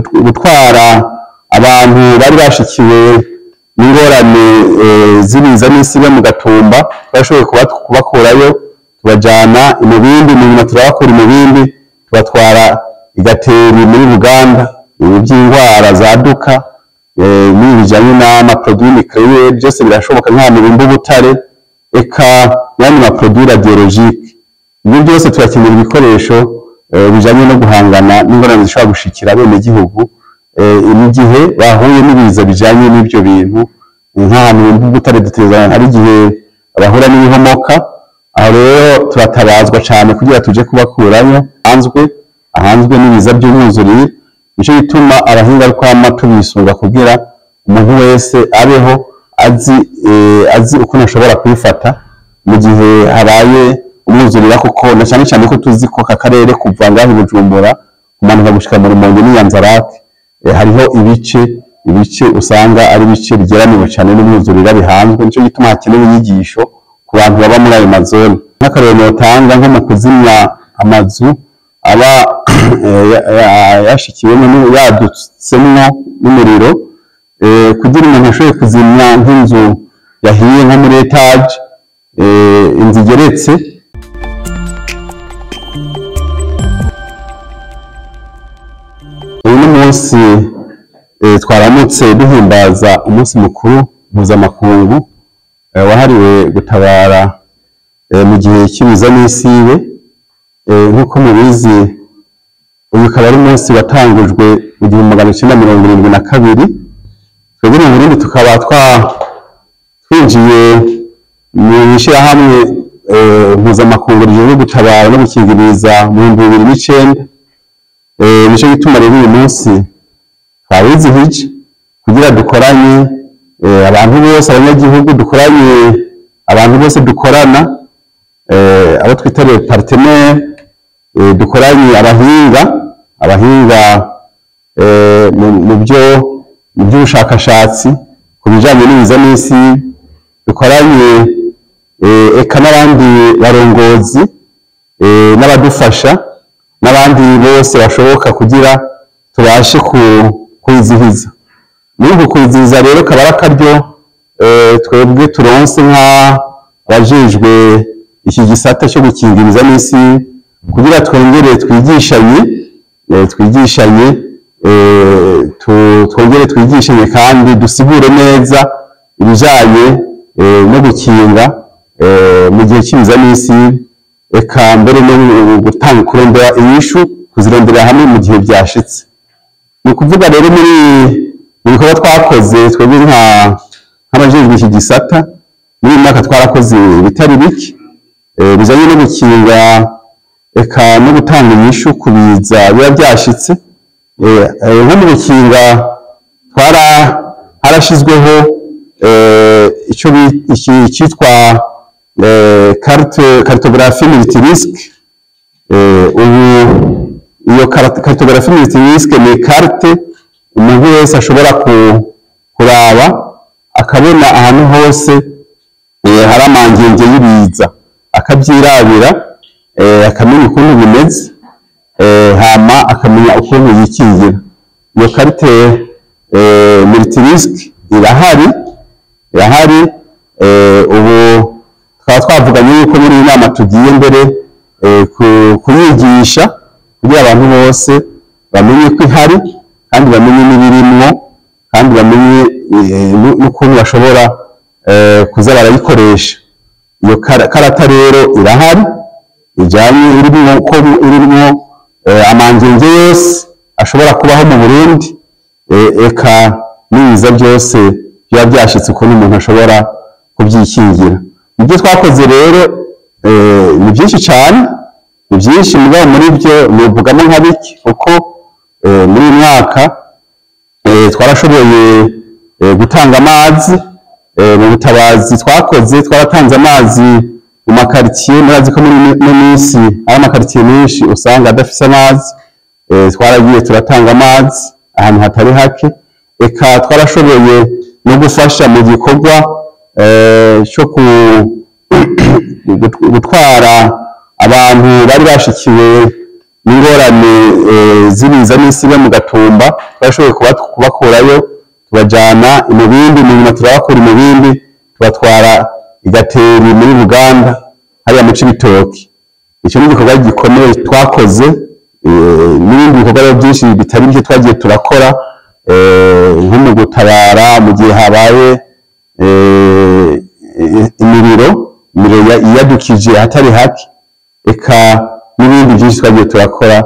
gutwara abantu bari bashikiwe n'ingorane z'ibiza n'isibe mu Gatumba twashoboye kubakurayo tubajana mu bindi nyuma turabakura mu bindi tubatwara igateri muri Uganda iby'indwara zaduka n'ibijanye n'ama produits nucléaires byose birashoboka nka mu bimbu butare eka yani ma produits radiologiques ibyo byose turakenera ibikoresho bijanye no guhangana n'ingorane zishobora gushikira bene gihugu mu gihe bahuye n'ibiza bijanye n'ibyo bintu nk'ahantu bimbu butare duterezana hari igihe abahura n'ibihomoka aho rero turatabazwa cyane kugira tuje kubakurayo ahanzwe n'ibiza by'umwuzurire nico bituma abahinga kwama tubisunga kugira umuntu wese abeho azi uko ashobora kwifata mu gihe habaye umwuzurira kuko na cyane ko tuzi ko kakarere kuva ngaho Bujumbura kumanuka gushika mu Rumonge n'Inyanzarake hariho ibice usanga ari ibice bigeramiwe cyane n'umwuzurira bihanzwe nico gituma hakenewe inyigisho ku bantu baba muri ayo mazone nk'akarero notanga nko mu kuzimya amazu aba yashikiwemo yadutsemwo n'umuriro kugira umuntu ashobore kuzimya nk'inzu yahiye nko muri etage inzu igeretse uyu munsi twaramutse duhimbaza umunsi mukuru mpuzamakungu wahariwe gutabara mu gihe cy'ibiza n'isibe nk'uko mubizi uyu ukaba ari umunsi watangujwe mu 1972 twebwe mu Burundi tukaba twinjiye mu ishyirahamwe mpuzamakungu rijejwe gutabara no gukingiriza mu 2009 nico gituma rero uyu munsi twawizihije kugira dukoranye abantu bose abanyagihugu dukoranye abantu bose dukorana abo twita les partenaires dukoranye abahinga mu by'ubushakashatsi ku bijanye n'ibiza n'isi dukoranye eka n'abandi barongozi n'abadufasha n'abandi bose bashoboka kugira tubashe kwizihiza muri uku kwizihiza rero kabara karyo twebwe turonse nk'abajejwe iki gisata cyo gukingiriza n'isi kugira twongere twigishanye kandi dusigure neza ibijanye no gukinga mu gihe cy'ibiza n'isi eka mbere no gutanga kurondera inyishu kuzirondera hamwe mu gihe byashitse ni ukuvuga rero muri bikorwa twakoze twebwe nk'abajejwe iki gisata muri mwaka twarakoze bitari bike bijanye no gukinga eka no gutanga inyishu kubiza biba byashitse nko mu gukinga harashizweho cyitwa cartographie multirisque ubu iyo cartographie multirisque ni carte umuntu wese ashobora kuraba akabona ahantu hose hari amangenge y'ibiza akabyirabira akamenya ukuntu bimeze hama akamenya ukuntu yikingira iyo carte multirisque irahari ubu twaba twavuganye yuko muri iyi nama tugiye mbere kuyigisha kugira abantu bose bamenye ko ihari kandi bamenye n'ibirimwo kandi bamenye n'ukuntu bashobora kuza barayikoresha iyo karata rero irahari ijanye irimwo amangenge yose ashobora kubaho mu Burundi eka n'ibiza byose biba byashitse ukuntu umuntu ashobora kubyikingira ibyo twakoze rero ni byinshi cyane ni byinshi mugabo muri byo nuvugamo nka biki kuko muri mwaka twarashoboye gutanga amazi mu butabazi twakoze twaratanze amazi mu makaritiye murazi ko muri no minsi ari amakaritiye menshi usanga adafise amazi twaragiye turatanga amazi ahantu hatari hake eka twarashoboye no gufasha mu gikorwa cyo gutwara abantu bari bashikiwe n'ingorane z'ibiza n'isibe mu Gatumba twashoboye kubakurayo tubajana mu bindi nyuma turabakura mu bindi tubatwara igateri muri Buganda hariya mu Cibitoke. Icyo ni igikorwa gikomeye twakoze n'ibindi bikorwa byinshi bitari byo twagiye turakora nko mu gutabara mu gihe habaye imiriro yadukije hatari hake eka n'ibindi byinshi twagiye turakora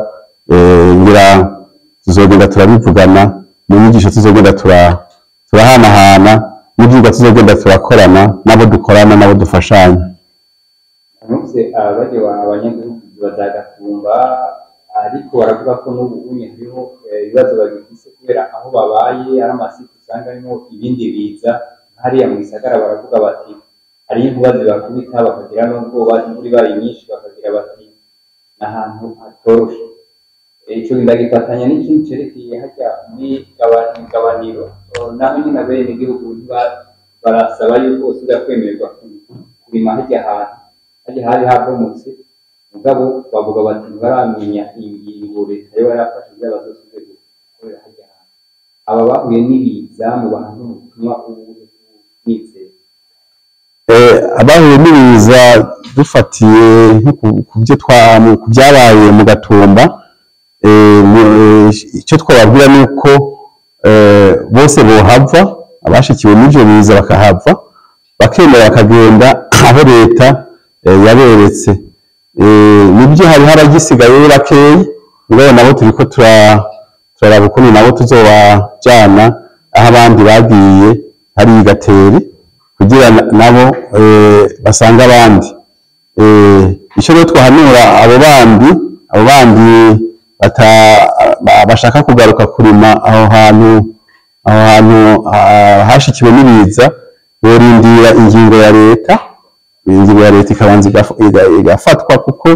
ngira tuzogenda turabivugana mu nyigisho tuzogenda turahanahana n'ibyigwa tuzogenda turakorana nabo dukorana nabo dufashanya. Nubse abaje abanyagihugu bazagatumba ariko baravuga ko n'ubunye hariho ibibazo bagifise kubera aho babaye ari amasite usanga arimo ibindi biza hariya mu gisagara baravuga bati hari inkuba zibakubita bakagira n'ubwoba imvura ibaye nyinshi bakagira bati n'ahantu hatoroshe. Ico ndagifatanya n'ikintu cerekeye hajya muri gabaniro naho nyine abene igihugu barasaba yuko usubira kwemererwa kurima hajya ahantu hari habomotse mugabo bavuga bati baramenya ingingo leta yo yarafashe by'abazosubire gukorera hajya ahantu aba bahuye n'ibiza mu bantu mutumwa ubwitse abahuye n'ibiza dufatiye ku byabaye mu Gatumba icyo twababwira ni uko bose bohava abashikiwe n'ivyo biza bakahava bakemera bakagenda aho leta yaberetse. Nibyo hariho abagisigaye bakeyi ngabo nabo turiko turaraba ukuntu nabo tuzobajana aho abandi bagiye hari igateri kugira nabo basanga abandi. Icyo rero twahanura abo bandi bashaka kugaruka kurima aho hantu hashikiwe n'ibiza borindira ingingo ya leta ikabanza igafatwa kuko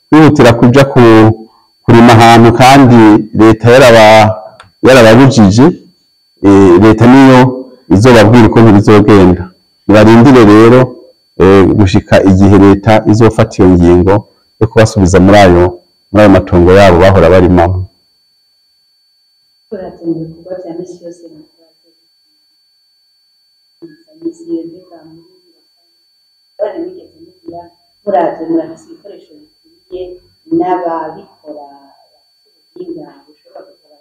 kwihutira kuja kurima ahantu kandi leta yarababujije leta niyo izobabwira uko bizogenda. Barindire rero gushika igihe leta izofata iyo ngingo yo kubasubiza muri ayo matongo yabo bahora barimamo. murafise ibikoresho bikwiye n'ababikora ubuhinga bushobora gukora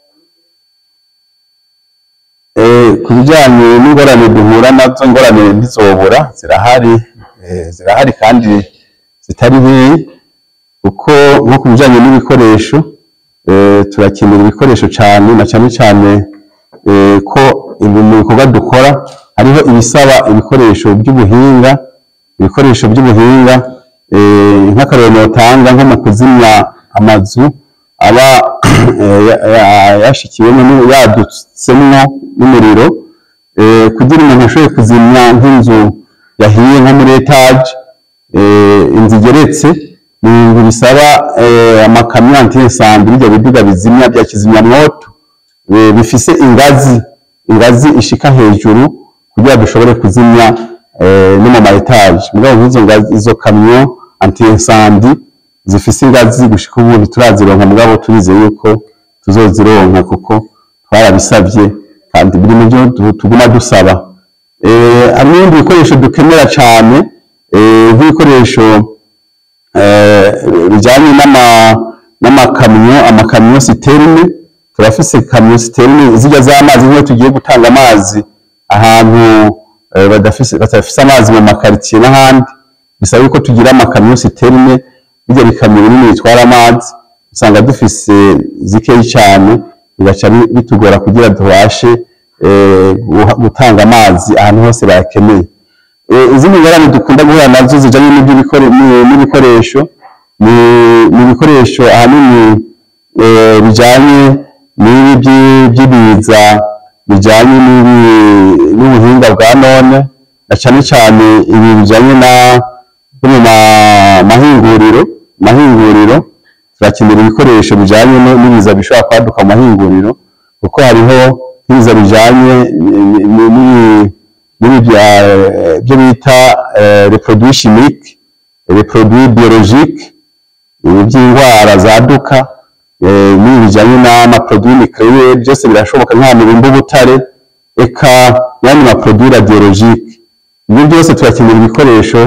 ku bijyanye n'ingorane duhura nazo ingorane ntizobura zirahari kandi zitari nke kuko nko ku bijyanye n'ibikoresho turakenera ibikoresho cyane na cyane ko mu bikorwa dukora hariho ibisaba ibikoresho by'ubuhinga nk'akarero notanga nko mu kuzimya amazu aba yashikiwemo yadutsemwo n'umuriro kugira umuntu ashobore kuzimya nk'inzu yahiye nko muri etage inzu igeretse ni ibintu bisaba amakamyo anti-incendie bijya biduga bizimya bya kizimyamwoto bifise ingazi ishika hejuru kugira dushobore kuzimya no mu ma etage mugabo izo kamyo anti-incendie zifise ingazi gushika ubu ntiturazironka mugabo turizeye yuko tuzozironka kuko twarabisabye kandi biri mu byo tuguma dusaba. Hari n'ibindi bikoresho dukenera cyane nk'ibikoresho bijyanye amakamyo citerne. Turafise kamyo citerne zijya z'amazi nk'iyo tugiye gutanga amazi ahantu badafise amazi mu makaritsiye n'ahandi bisaba yuko tugira amakamyo citerne bijya bikamyo binini bitwara amazi usanga dufise zikeyi cyane bigaca bitugora kugira tubashe gutanga amazi ahantu hose bayakeneye. Izindi ngorane dukunda guhura nazo zijanye n'ibikoresho ni ibikoresho ahanini bijanye n'ibi by'ibiza bijanye n'ubuhinga bwa none na cyane ibi bijanye mu mahinguriro turakenera ibikoresho bijanye n'ibiza bishobora kwaduka mu mahinguriro kuko hariho ibiza bijanye byo bita les produits chimiques les produits biologiques by'indwara zaduka n'ibijyanye n'amaproduit nucléaire byose birashoboka nk'ahantu bimba ubutare eka n'andi maproduit radiologique. Ibyo byose turakenera ibikoresho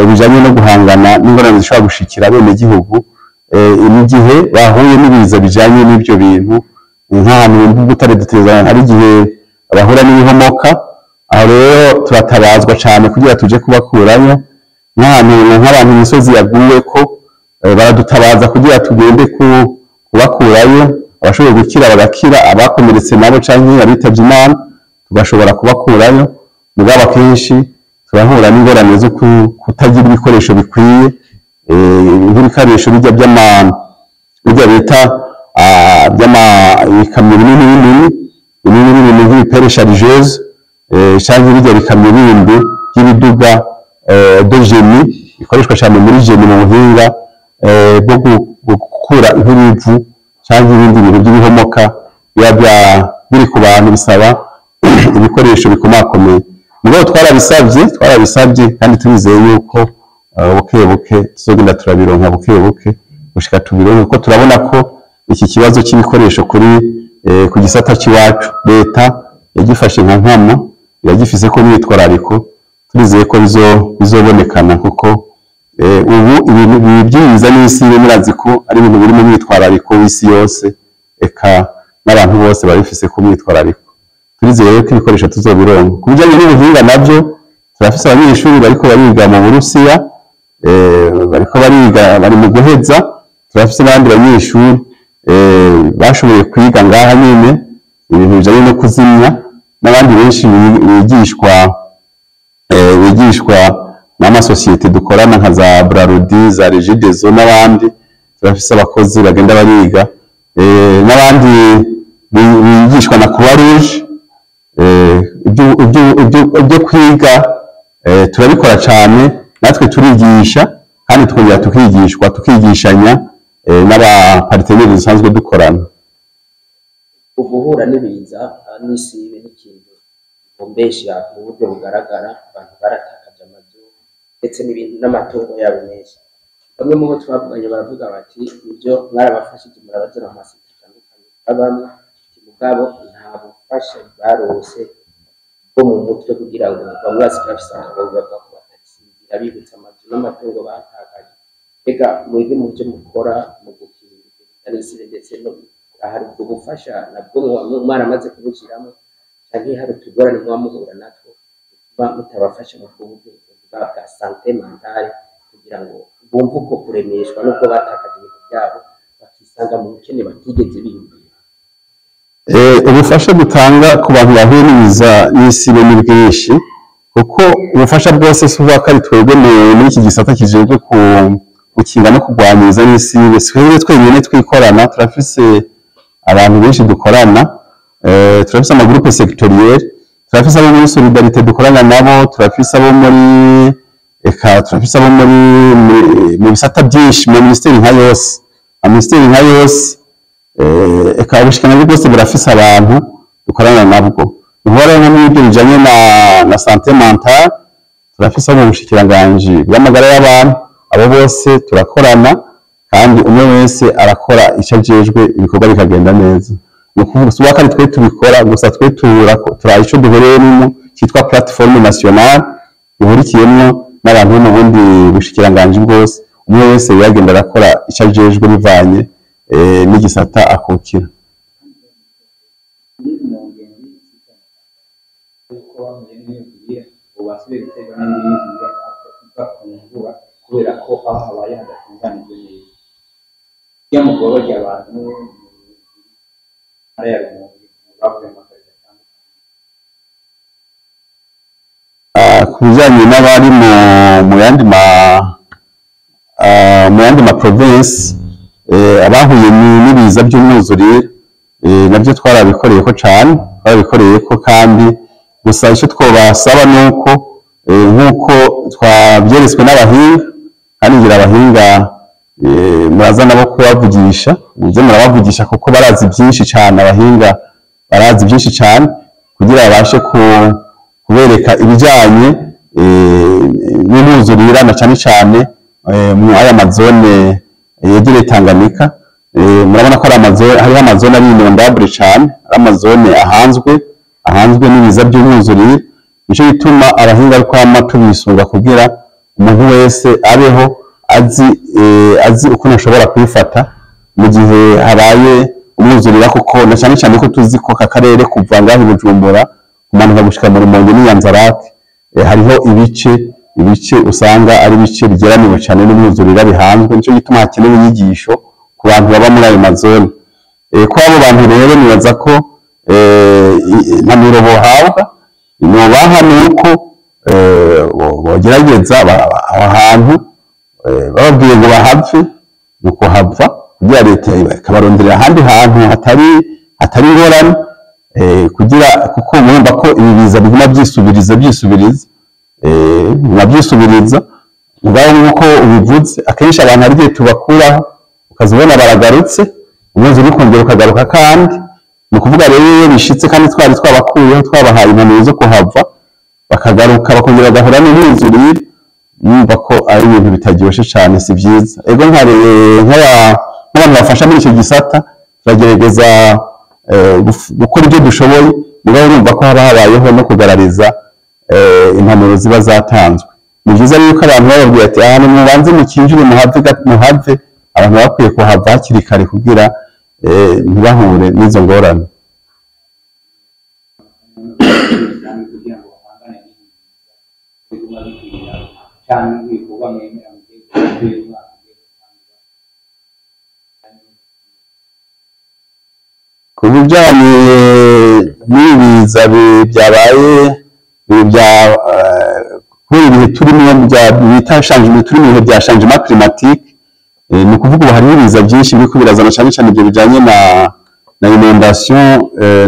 bijyanye no guhangana n'ingorane zishobora gushikira abenegihugu mu gihe bahuye n'ibiza bijyanye n'ibyo bintu. Nk'ahantu bimba ubutare duteza hari igihe bahura n'ibihomoka, aho rero turatabazwa cyane kugira tuje kubakurayo. Nk'abantu imisozi yaguwe ko baradutabaza kugira tugende kubakurayo, abashoboye gukira bagakira, abakomeretse nabo cyangwa abitavye Imana tugashobora kubakurayo. Mugabo akenshi turahura n'ingorane zo kutagira ibikoresho bikwiye, nk'ibikoresho bijya bita ibikamyo binini nk'ibipere chargeuse cyangwa bijya bikamyo bindi by'ibiduga de génie bikoreshwa cyane muri génie mu buhinga bwo gukura nk'ibivu cyangwa ibindi bintu by'ibihomoka biba biri ku bantu, bisaba ibikoresho bikomakomeye. Mugabo twarabisabye kandi turizeye yuko buke tuzogenda turabironka buke gushika tubironke, kuko turabona ko iki kibazo cy'ibikoresho ku gisata cy'iwacu leta yagifashe nka nkama, yagifise ko n'itwarariko. Turizeye ko bizobonekana kuko ubu ibintu byiza n'isi murazi ko ari ibintu biri mu myitwarariko w'isi yose, eka n'abantu bose barifise ku myitwarariko. Turizeye ko ibikoresho tuzobironka. Ku bijyanye n'ubuhinga nabyo turafise abanyeshuri bariko bariga mu Burusiya, bari mu guheza. Turafise n'abandi banyeshuri bashoboye kwiga ngaha nyine ibintu bijyanye no kuzimya, n'abandi benshi bigishwa n'amasosiyete dukorana nka za Brarudi, za Regideso n'abandi. Turafise abakozi bagenda bariga, n'abandi bigishwa na Croix Rouge. Ibyo kwiga turabikora cyane, natwe turigisha kandi tukongera tukigishanya n'abaparteneri dusanzwe dukorana. Uguhura n'ibiza n'isibe n'ikintu bombesha mu buryo bugaragara, abantu baratakaje amazu ndetse n'ibintu n'amatungo yabo menshi. Bamwe mu bo twavuganye baravuga bati ibyo mwarabafashije murabagera mu masiti atandukanye babamwe, mugabo nta bufasha barose bwo mu mutwe kugira ngo bamwe bafise akabazo ko batagisinzira bibutsa amazu n'amatungo batakaje. Ega mwebwe mu byo mukora mu gukingira n'isibe ndetse no hari ubwo bufasha nabwo mwaramaze kubushyiramo, cyangwa hari utugorane muhura natwo mutabafasha mu buryo bwa sante mentale kugira ngo bumve uko kuremeshwa n'ubwo batakaje ibintu byabo bakisanga mu bukene batigeze biyumvira? Ubufasha dutanga ku bantu bahuye n'ibiza n'isibe ni bwinshi, kuko ubufasha bwose si uvuga ko ari twebwe muri iki gisata kijejwe gukinga no kurwanya ibiza n'isibe twebwe twenyine twikorana. turafise abantu benshi dukorana, turafise amagurupe sectoriel, turafise abo muri solidarite dukorana nabo, turafise abo muri mu bisata byinshi mu ministeri nka yose, eka ubushikana bwose burafise abantu dukorana nabwo. Nkora n'ibyo bijanye na santé mentale, turafise abo mu bushikiranganje bw'amagara y'abantu. Abo bose turakorana kandi umwe wese arakora icyo ajejwe, ibikorwa bikagenda neza. Ni ukuvuga si uwakari twe tubikora gusa, twe turaha icyo duhuriyemo cyitwa plateforme nationale duhurikiyemo n'abantu bo mu bundi bushikiranganje bwose. Umwe wese yagenda arakora icyo ajejwe bivanye n'igisata akukira. Kubera ko aho habaye hadatunganijwe neza, iyo mugabo ry'abantu ari yarumuntu bavuye mu kazi atandukanye. Ku bijyanye n'abari mu yandi ma province abahuye n'ibiza by'umwuzurire, nabyo twarabikoreye ko kandi gusa icyo twabasaba ni uko nk'uko twabyeretswe n'abahinga, kandi ngira abahinga muraza nabo kubavugisha, murabavugisha kuko barazi byinshi cyane. Abahinga barazi byinshi cyane kugira babashe kubereka ibijyanye n'imyuzurire na cyane mu aya mazone yegereye Tanganyika. murabona ko ari amazone, hariho amazone ari inondable cyane, ari amazone ahanzwe n'ibiza by'umwuzurire. Nicyo gituma abahinga ariko tubisunga kugira umuntu wese abeho azi ukuntu ashobora kwifata mu gihe habaye umwuzurira, kuko na cyane cyane ko tuzi ko aka karere kuva ngaho i Bujumbura kumanuka gushika mu Rumonge n'Inyanzarake hariho ibice usanga ari ibice bigeramiwe cyane n'umwuzurira bihanzwe. Nicyo gituma hakenewe inyigisho ku bantu baba muri ayo mazone. Ko abo bantu rero nibaza ko impanuro bohabwa nobaha nuko bogerageza ahantu bababwiye ngo bahave nuko hava kugira leta ikabaronderera ahandi hantu hatari ingorane, kuko murumva ko ibi biza biguma byisubiriza ngaho nk'uko ubivuze. Akenshi abantu hari igihe tubakuraho ukazibona baragarutse, umwezi uri kongera ukagaruka kandi. Ni ukuvuga rero iyo bishitse kandi twari twabakuyeho twabahaye impanuro zo kuhava bakagaruka bakongera bagahura n'umwuzurire, yumva ko ari ibintu bitaryoshe cyane, si byiza. Ego nk'abantu bafasha muri icyo gisata turagerageza gukora ibyo dushoboye, mugabo urumva ko haba habayeho no kugarariza impanuro ziba zatanzwe. Ni byiza rero ko abantu bababwira ati ahantu mubanze mukinjire muhave, abantu bakwiye kuhava hakiri kare kugira ntibahure n'izo ngorane. Ku bijyanye n'ibiza byabaye kubera ibihe turimo bita changement, turi mu bihe bya changement climatique, ni ukuvuga ubu hari ibiza byinshi biriko birazana cyane cyane ibyo bijyanye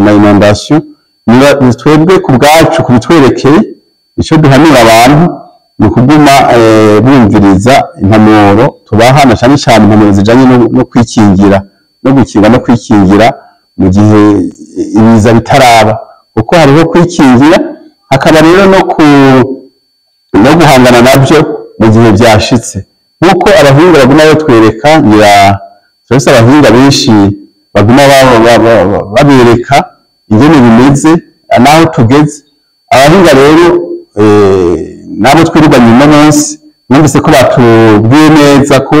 na inondation. Ni twebwe ku bwacu kubitwerekeye icyo duhanura abantu ni ukuguma bumviriza impanuro tubaha, na cyane cyane impanuro zijyanye no kwikingira, no gukinga no kwikingira mu gihe ibiza bitaraba, kuko hariho kwikingira hakaba rero no guhangana nabyo mu gihe byashitse. Nk'uko abahinga baguma batwereka, turabona abahinga benshi baguma babereka ingene bimeze n'aho tugeze. Abahinga rero nabo twirirwanye uno munsi numvise ko batubwiye neza ko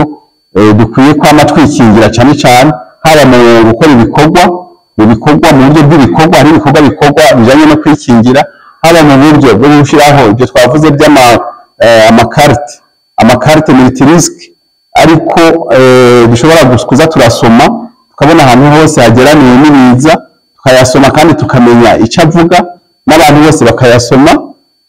dukwiye kwama twikingira cyane cyane, haba mu gukora ibikorwa mu buryo bw'ibikorwa, hari ibikorwa bikorwa bijyanye no kwikingira, haba mu buryo bwo gushyiraho ibyo twavuze amakarite multirisque, ariko dushobora kuza turasoma tukabona ahantu hose hageraniwe n'ibiza, tukayasoma kandi tukamenya icyo avuga n'abantu bose bakayasoma,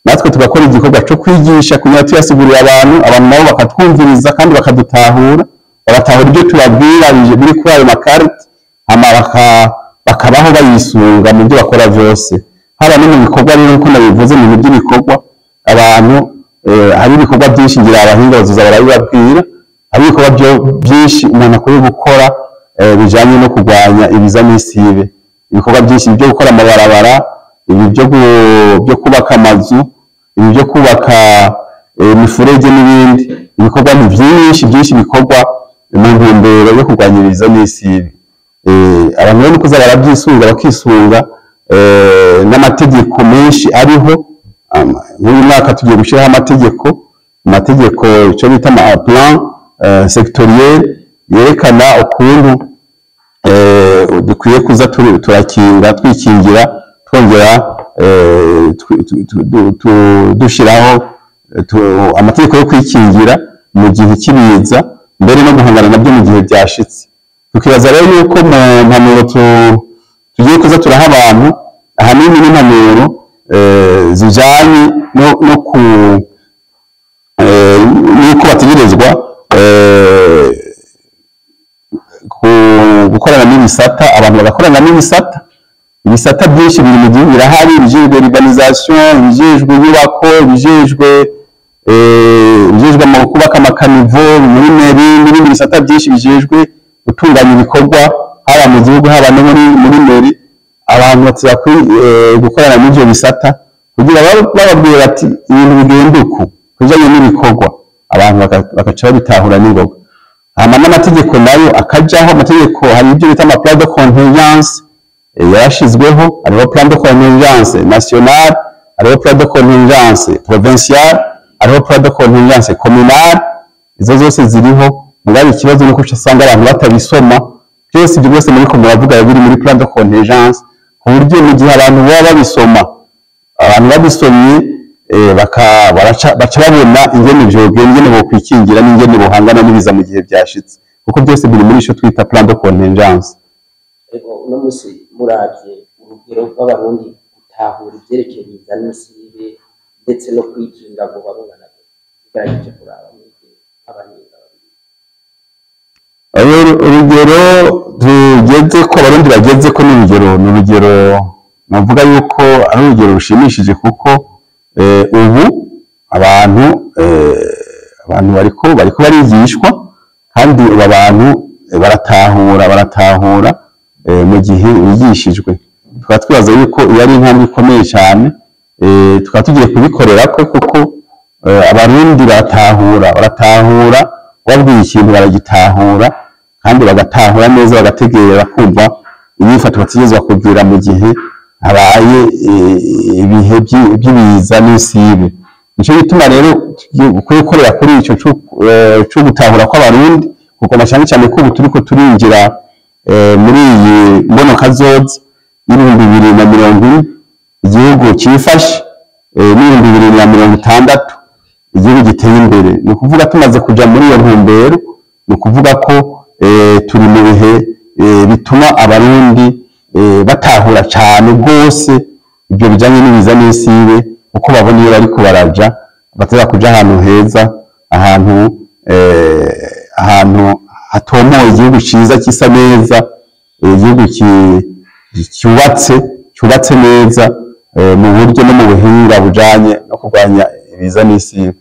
natwe tugakora igikorwa cyo kwigisha kugira tuyasigurire abantu nabo bakatwumviriza kandi bakadutahura, bagatahura ibyo tubabwira biri kuri ayo makarite, bakabaho bayisunga mu byo bakora byose. Haba no mu bikorwa rero nk'uko nabivuze, mu by'ibikorwa abantu hari ibikorwa byinshi ngira abahinga bazoza barabibabwira, hari ibikorwa byinshi umuntu akwiye gukora bijyanye no kurwanya ibiza n'isibe. Ibikorwa byinshi byo gukora amabarabara, ibi byo kubaka amazu, ibi byo kubaka imifurege n'ibindi. Ibikorwa ni byinshi bikorwa mu ntumbero yo kurwanya ibiza n'isibe. Abantu rero kuza barabyisunga bakisunga n'amategeko menshi ariho. Muri mwaka tugiye gushyiraho amategeko icyo bita plan sectoriel yerekana ukuntu dukwiye kuza twikingira twongera dushyiraho amategeko yo kwikingira mu gihe cy'ibiza, mbere no guhangana nabyo mu gihe byashitse. Tukibaza rero yuko mu mpanuro tugiye kuza turaha abantu ahanini n'impanuro zijyanye n'uko bategerezwa gukorana n'ibisata, abantu bagakorana ibisata byinshi biri mu gihugu birahari, ibijejwe urbanisation, ibijejwe inyubako, ibijejwe mu kubaka amakanivo muri meri, n'ibindi bisata byinshi bijejwe gutunganya ibikorwa haba mu gihugu haba no muri meri. Abantu bakwiye gukorana n'ibyo bisata kugira bababwira bati ibintu bigenda uku kujyanye n'ibikorwa, abantu bagaca babitahura n'ingoga. hama n'amategeko nayo akajaho. Amategeko hari ibyo bita ama plan de contingence yarashizweho, hariho plan de contingence national, hariho plan de contingence provincial, hariho plan de contingence communal. Izo zose ziriho, mugabo ikibazo nuko usanga abantu batabisoma. Byose ibyo byose muri ko muravuga biri muri plan de contingence, ku buryo mu gihe abantu baba babisoma, abantu babisomye baca babona ingene vyogenda, ingene bokwikingira n'ingene bohangana n'ibiza mu gihe byashitse, kuko byose biri muri ico twita plan de contingence. Uno musi muravye urugero rw'abarundi gutahura ivyerekeye ibiza n'isibe ndetse no kwikinga ngo babona bigerageje kuraba urugero tugeze ko abarundi bageze ko n'urugero navuga yuko ari urugero rushimishije, kuko ubu abantu bariko barigishwa, kandi ubu abantu baratahura mu gihe bigishijwe. Tukaba twibaza yuko iyo ari intambwe ikomeye cyane, tukaba tugiye kubikorerako, kuko abarundi baratahura wabwiye ikintu baragitahura, kandi bagatahura neza, bagategera kumva inyifato bategerezwa kugira mu gihe habaye ibihe by'ibiza n'isibe. Nico gituma rero gukorera kuri ico cyo gutahura kw'abarundi, kuko na cyane ko ubu turiko turinjira muri iyi mbono kazoza y'ibihumbi 2040 igihugu cyifashe, n'ibihumbi 2060 igihugu giteye imbere. Ni ukuvuga tumaze kuja muri iyo ntumbero, ni ukuvuga ko turi mu bihe bituma abarundi batahura cyane rwose ibyo bijanye n'ibiza n'isibe, uko babona iyo bariko baraja bateza kuja ahantu heza, ahantu hatomoye, igihugu ciza kisa neza, igihugu cyubatse neza mu buryo no mu buhinga bujanye no kurwanya ibiza n'isibe.